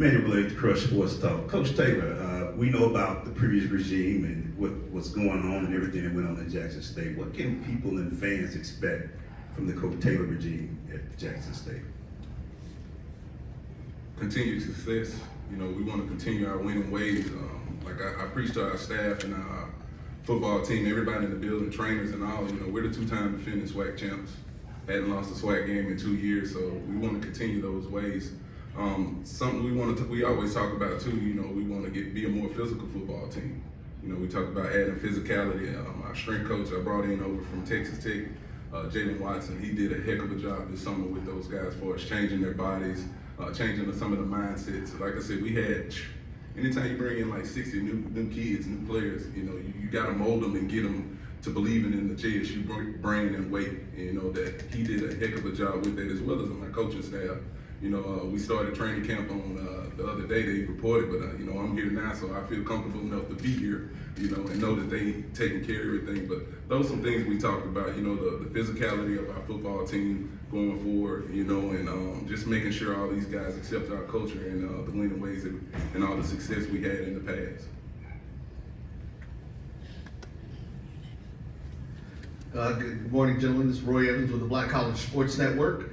Manuel Blake, the Crush Sports Talk. Coach Taylor, we know about the previous regime and what's going on and everything that went on at Jackson State. What can people and fans expect from the Coach Taylor regime at Jackson State? Continued success. You know, we want to continue our winning ways. Like I preach to our staff and our football team, everybody in the building, trainers and all. You know, we're the two-time defending SWAC champs. Hadn't lost a SWAC game in 2 years, so we want to continue those ways. Something we always talk about too. You know, we want to be a more physical football team. You know, we talk about adding physicality. Our strength coach I brought in over from Texas Tech, Jalen Watson. He did a heck of a job this summer with those guys for us, changing their bodies, changing some of the mindsets. Like I said, we had. Anytime you bring in like 60 new kids, new players, you know, you got to mold them and get them to believing in the JSU brain and weight. You know, that he did a heck of a job with that, as well as my coaching staff. You know, we started training camp on the other day they reported, but you know, I'm here now, so I feel comfortable enough to be here, you know, and know that they taking care of everything. But those are some things we talked about, you know, the physicality of our football team going forward, you know, and just making sure all these guys accept our culture and the winning ways and all the success we had in the past. Good morning, gentlemen. This is Roy Evans with the Black College Sports Network.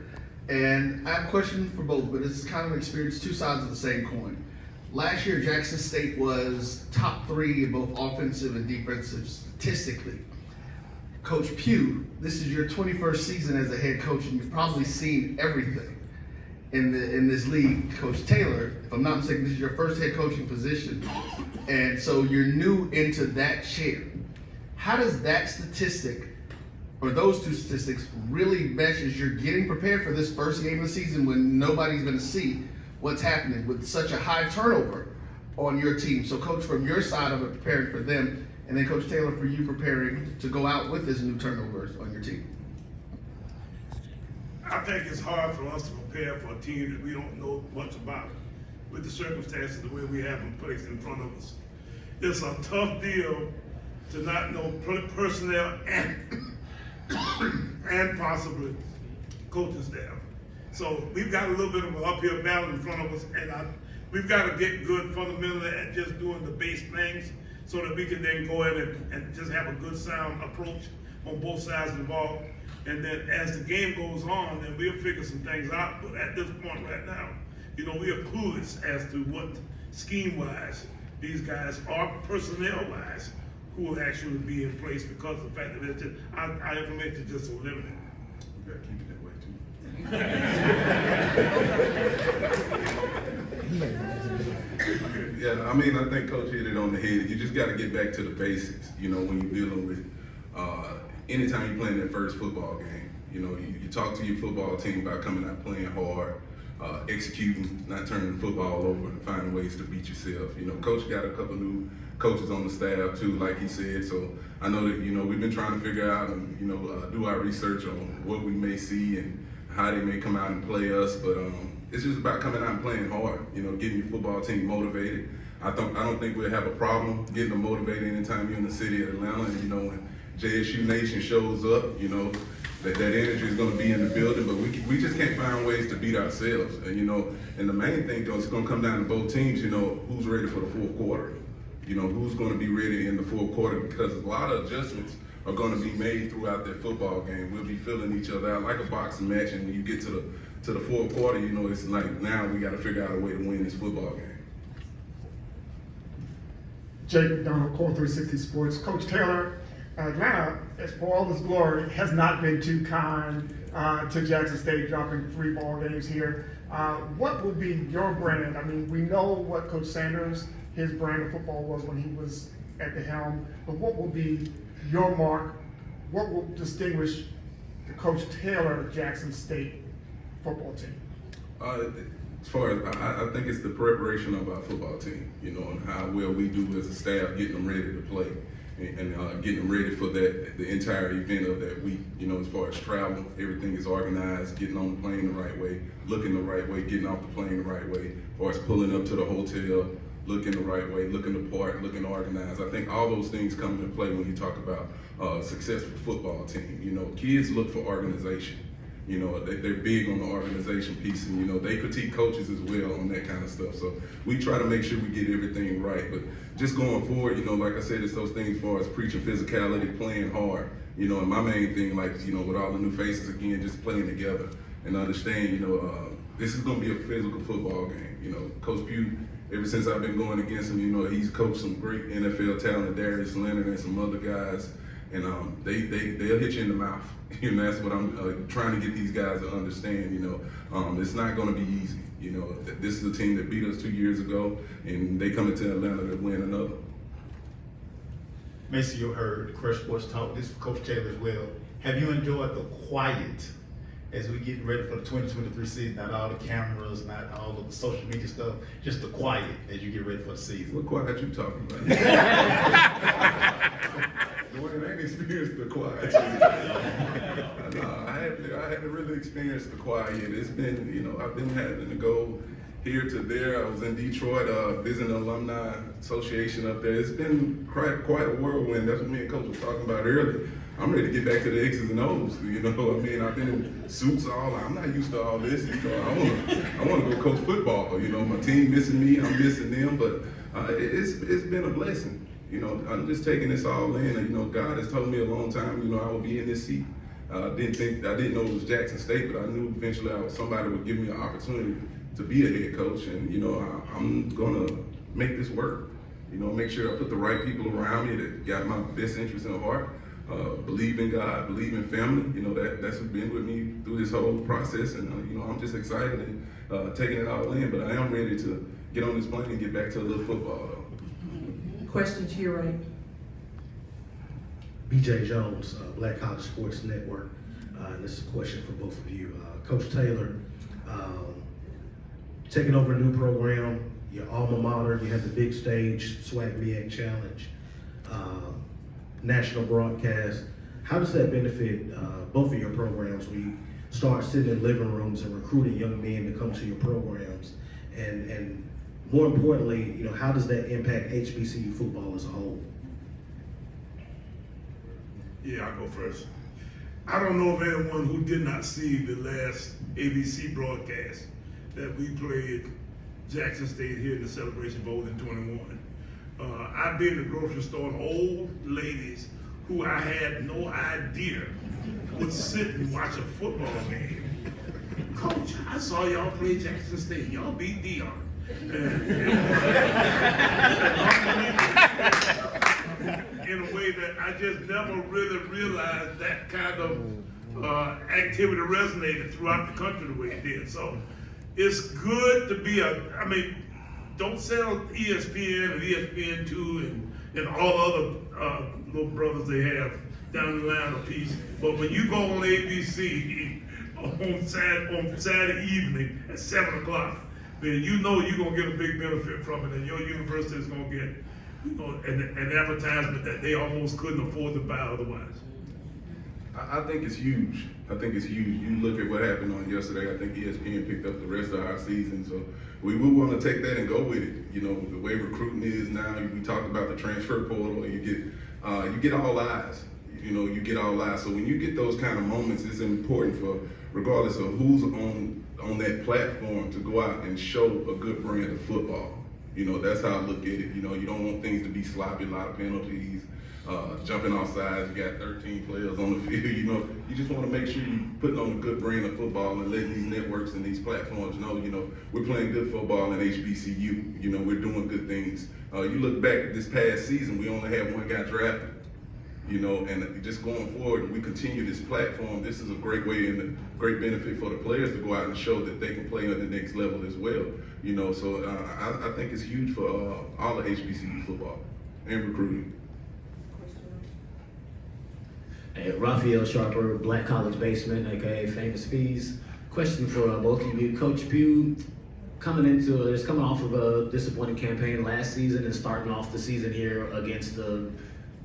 And I have a question for both, but this is kind of an experience, two sides of the same coin. Last year, Jackson State was top 3 in both offensive and defensive statistically. Coach Pough, this is your 21st season as a head coach, and you've probably seen everything in this league. Coach Taylor, if I'm not mistaken, this is your first head coaching position, and so you're new into that chair. How does that statistic, or those two statistics, really mesh as you're getting prepared for this first game of the season when nobody's going to see what's happening with such a high turnover on your team? So, Coach, from your side of it, preparing for them, and then Coach Taylor, for you preparing to go out with this new turnovers on your team. I think it's hard for us to prepare for a team that we don't know much about with the circumstances the way we have them placed in front of us. It's a tough deal to not know personnel and possibly coaching staff. So we've got a little bit of an uphill battle in front of us, and we've got to get good fundamentally at just doing the base things so that we can then go in and just have a good sound approach on both sides of the ball. And then as the game goes on, then we'll figure some things out. But at this point right now, you know, we are clueless as to what scheme-wise these guys are, personnel-wise, who will actually be in place because of the fact that it's just, our information is just so limited. We gotta keep it that way too. Yeah, I mean, I think Coach hit it on the head. You just got to get back to the basics. You know, when you're dealing with anytime you're playing that first football game, you know, you talk to your football team about coming out playing hard, executing, not turning the football over, and finding ways to beat yourself. You know, Coach got a couple new coaches on the staff too, like he said. So I know that, you know, we've been trying to figure out and, you know, do our research on what we may see and how they may come out and play us. But it's just about coming out and playing hard. You know, getting your football team motivated. I don't think we'll have a problem getting them motivated anytime you're in the city of Atlanta. And, you know, when JSU Nation shows up, you know, that energy is going to be in the building, but we just can't find ways to beat ourselves. And, you know, and the main thing, though, is going to come down to both teams, you know, who's ready for the fourth quarter. You know, who's going to be ready in the fourth quarter, because a lot of adjustments are going to be made throughout that football game. We'll be filling each other out like a boxing match, and when you get to the fourth quarter, you know, it's like now we got to figure out a way to win this football game. Jake McDonald, Core 360 Sports. Coach Taylor, Atlanta, as for all its glory, has not been too kind to Jackson State, dropping 3 ball games here. What will be your brand? I mean, we know what Coach Sanders, his brand of football was when he was at the helm, but what will be your mark? What will distinguish the Coach Taylor Jackson State football team? As far as I think it's the preparation of our football team, you know, and how well we do as a staff, getting them ready to play and getting them ready for the entire event of that week. You know, as far as travel, everything is organized, getting on the plane the right way, looking the right way, getting off the plane the right way, as far as pulling up to the hotel, looking the right way, looking the part, looking organized. I think all those things come into play when you talk about a successful football team. You know, kids look for organization. You know, they're big on the organization piece, and you know, they critique coaches as well on that kind of stuff. So we try to make sure we get everything right. But just going forward, you know, like I said, it's those things as far as preaching physicality, playing hard. You know, and my main thing, like, you know, with all the new faces, again, just playing together and understand, you know, this is going to be a physical football game. You know, Coach Pough, ever since I've been going against him, you know, he's coached some great NFL talent, Darius Leonard and some other guys, and they'll hit you in the mouth. And that's what I'm trying to get these guys to understand. You know, it's not going to be easy. You know, this is a team that beat us 2 years ago, and they come into Atlanta to win another. Mason, you heard Crush Sports Talk. This is Coach Taylor as well. Have you enjoyed the quiet as we get ready for the 2023 season? Not all the cameras, not all of the social media stuff, just the quiet as you get ready for the season. What quiet you talking about? I ain't experienced the quiet. No, I haven't really experienced the quiet yet. It's been, you know, I've been having to go here to there. I was in Detroit visiting the Alumni Association up there. It's been quite a whirlwind. That's what me and Coach was talking about earlier. I'm ready to get back to the X's and O's. You know, I mean, I've been in suits I'm not used to all this. You know, I want to go coach football. You know, my team missing me, I'm missing them, but it's been a blessing. You know, I'm just taking this all in. And, you know, God has told me a long time, you know, I will be in this seat. I didn't know it was Jackson State, but I knew eventually somebody would give me an opportunity to be a head coach, and you know, I'm gonna make this work. You know, make sure I put the right people around me that got my best interest in heart, believe in God, believe in family. You know, that's been with me through this whole process, and you know, I'm just excited and taking it all in. But I am ready to get on this plane and get back to a little football, though. Question to your right. BJ Jones, Black College Sports Network. And this is a question for both of you. Coach Taylor, taking over a new program, your alma mater, you have the big stage, SWAC MEAC Challenge, national broadcast. How does that benefit both of your programs when you start sitting in living rooms and recruiting young men to come to your programs? And more importantly, you know, how does that impact HBCU football as a whole? Yeah, I'll go first. I don't know of anyone who did not see the last ABC broadcast that we played Jackson State here in the Celebration Bowl in 21. I've been in the grocery store and old ladies who I had no idea would sit and watch a football game. Coach, I saw y'all play Jackson State. Y'all beat Dion. In a way that I just never really realized that kind of activity resonated throughout the country the way it did. So it's good to be don't sell ESPN and ESPN2 and all other little brothers they have down the line a piece. But when you go on ABC on Saturday evening at 7 o'clock, then you know you're gonna get a big benefit from it, and your university is gonna get, you know, an advertisement that they almost couldn't afford to buy otherwise. I think it's huge. I think it's huge. You look at what happened on yesterday. I think ESPN picked up the rest of our season, so we want to take that and go with it. You know, the way recruiting is now. We talked about the transfer portal. You get all eyes. You know, you get all eyes. So when you get those kind of moments, it's important for, regardless of who's on that platform, to go out and show a good brand of football. You know, that's how I look at it. You know, you don't want things to be sloppy, a lot of penalties, jumping off sides. You got 13 players on the field. You know, you just want to make sure you're putting on a good brand of football and letting these networks and these platforms know, you know, we're playing good football in HBCU. You know, we're doing good things. You look back at this past season, we only had one guy drafted. You know, and just going forward, we continue this platform. This is a great way and a great benefit for the players to go out and show that they can play at the next level as well. You know, so I think it's huge for all of HBCU football and recruiting. Hey, Raphael Sharper, Black College Basement, aka Famous Fees. Question for both of you. Coach Pough, coming off of a disappointing campaign last season and starting off the season here against the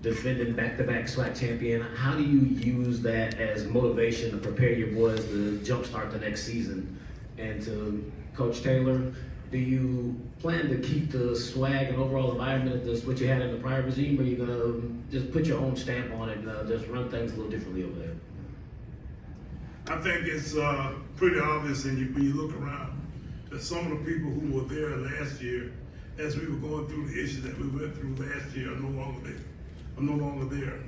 defending back-to-back SWAC champion, how do you use that as motivation to prepare your boys to jumpstart the next season? And to Coach Taylor, do you plan to keep the swag and overall environment of this, what you had in the prior regime, or are you gonna just put your own stamp on it and just run things a little differently over there? I think it's pretty obvious when you look around that some of the people who were there last year, as we were going through the issues that we went through last year, are no longer there.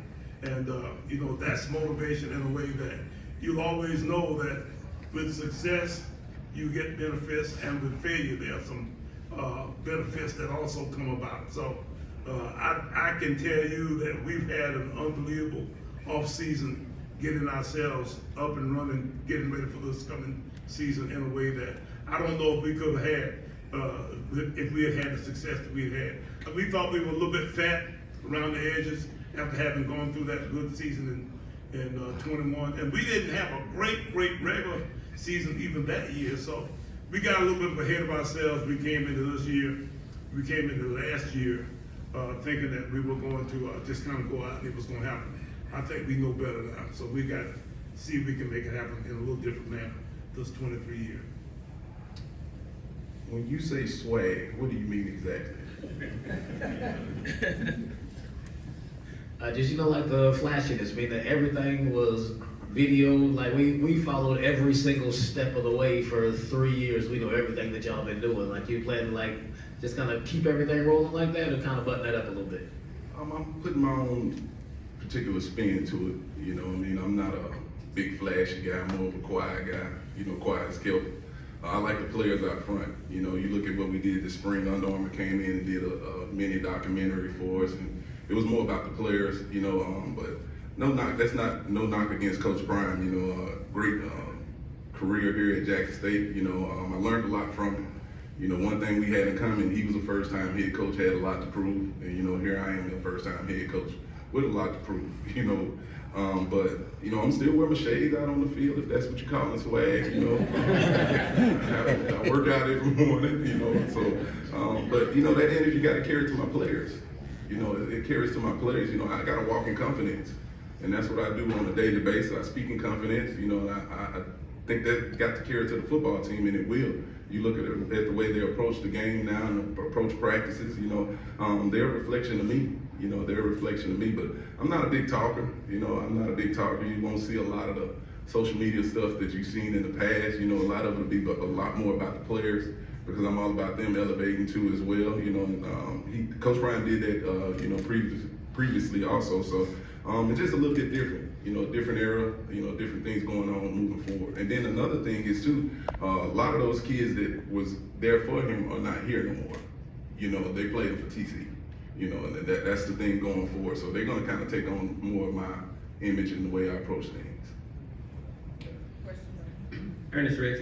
And you know, that's motivation in a way that you'll always know that with success, you get benefits, and with failure, there are some benefits that also come about. So I can tell you that we've had an unbelievable off season, getting ourselves up and running, getting ready for this coming season in a way that I don't know if we could have had if we had had the success that we had. We thought we were a little bit fat around the edges after having gone through that good season in 21, and we didn't have a great regular season even that year. So we got a little bit ahead of ourselves. We came into last year thinking that we were going to just kind of go out and it was going to happen. I think we know better now, so we got to see if we can make it happen in a little different manner this 23 year. When you say SWAC, what do you mean exactly? Just, you know, like the flashiness, I mean, that everything was video, like we followed every single step of the way for 3 years. We know everything that y'all been doing. Like, you plan to like just kind of keep everything rolling like that, or kind of button that up a little bit? I'm putting my own particular spin to it. You know what I mean? I'm not a big flashy guy. I'm more of a quiet guy, you know, quiet as kept. I like the players out front. You know, you look at what we did this spring. Under Armour came in and did a mini documentary for us, and it was more about the players, you know. But no knock. That's not no knock against Coach Prime. You know, great career here at Jackson State. You know, I learned a lot from him. You know, one thing we had in common, he was a first-time head coach, had a lot to prove, and you know, here I am, a first-time head coach with a lot to prove. You know. But you know, I'm still wearing my shades out on the field, if that's what you call it, swag. You know, I work out every morning. You know, so but you know, that energy got to carry to my players. You know, it carries to my players. You know, I got to walk in confidence, and that's what I do on a daily basis. I speak in confidence. You know, and I think that got to carry to the football team, and it will. You look at the way they approach the game now and approach practices. You know, they're a reflection of me. You know, they're a reflection of me, but I'm not a big talker. You know, I'm not a big talker. You won't see a lot of the social media stuff that you've seen in the past. You know, a lot of it will be a lot more about the players, because I'm all about them elevating too as well. You know, and Coach Prime did that, you know, previously also. So it's just a little bit different. You know, different era. You know, different things going on moving forward. And then another thing is too, a lot of those kids that was there for him are not here no more. You know, they played him for TC. You know, and that's the thing going forward. So they're going to kind of take on more of my image and the way I approach things. Ernest Riggs.